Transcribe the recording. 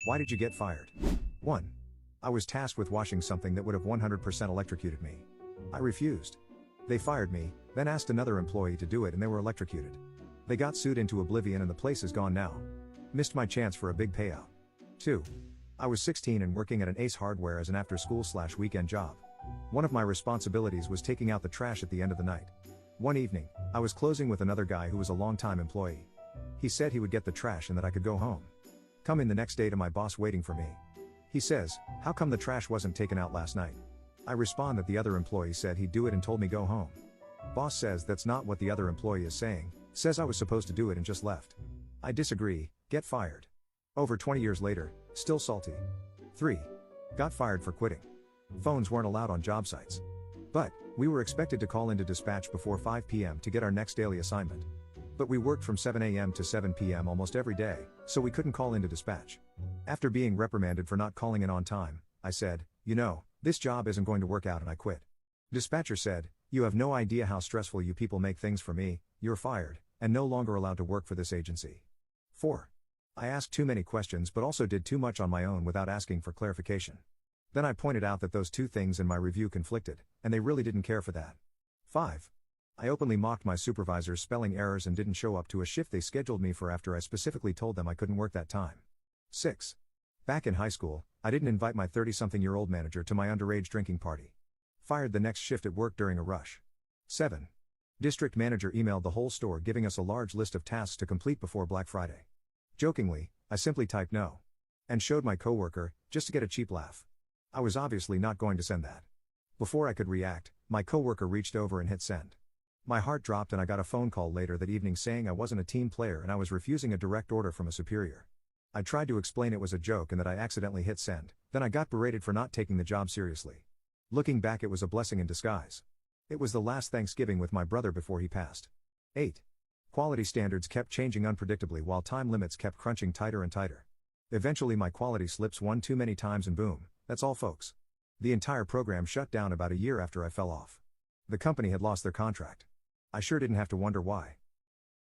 Why did you get fired? 1. I was tasked with washing something that would have 100% electrocuted me. I refused. They fired me, then asked another employee to do it and they were electrocuted. They got sued into oblivion and the place is gone now. Missed my chance for a big payout. 2. I was 16 and working at an Ace Hardware as an after-school/weekend job. One of my responsibilities was taking out the trash at the end of the night. One evening, I was closing with another guy who was a long-time employee. He said he would get the trash and that I could go home. Come in the next day to my boss waiting for me. He says, "How come the trash wasn't taken out last night?" I respond that the other employee said he'd do it and told me go home. Boss says that's not what the other employee is saying, says I was supposed to do it and just left. I disagree, get fired. Over 20 years later, still salty. 3. Got fired for quitting. Phones weren't allowed on job sites. But, we were expected to call into dispatch before 5 p.m. to get our next daily assignment. But we worked from 7 a.m. to 7 p.m. almost every day, so we couldn't call into dispatch. After being reprimanded for not calling in on time, I said, this job isn't going to work out and I quit. Dispatcher said, "You have no idea how stressful you people make things for me, you're fired, and no longer allowed to work for this agency." 4. I asked too many questions but also did too much on my own without asking for clarification. Then I pointed out that those two things in my review conflicted, and they really didn't care for that. 5. I openly mocked my supervisor's spelling errors and didn't show up to a shift they scheduled me for after I specifically told them I couldn't work that time. 6. Back in high school, I didn't invite my 30-something-year-old manager to my underage drinking party. Fired the next shift at work during a rush. 7. District manager emailed the whole store giving us a large list of tasks to complete before Black Friday. Jokingly, I simply typed no. And showed my coworker, just to get a cheap laugh. I was obviously not going to send that. Before I could react, my coworker reached over and hit send. My heart dropped and I got a phone call later that evening saying I wasn't a team player and I was refusing a direct order from a superior. I tried to explain it was a joke and that I accidentally hit send, then I got berated for not taking the job seriously. Looking back, it was a blessing in disguise. It was the last Thanksgiving with my brother before he passed. 8. Quality standards kept changing unpredictably while time limits kept crunching tighter and tighter. Eventually my quality slips one too many times and boom, that's all folks. The entire program shut down about a year after I fell off. The company had lost their contract. I sure didn't have to wonder why.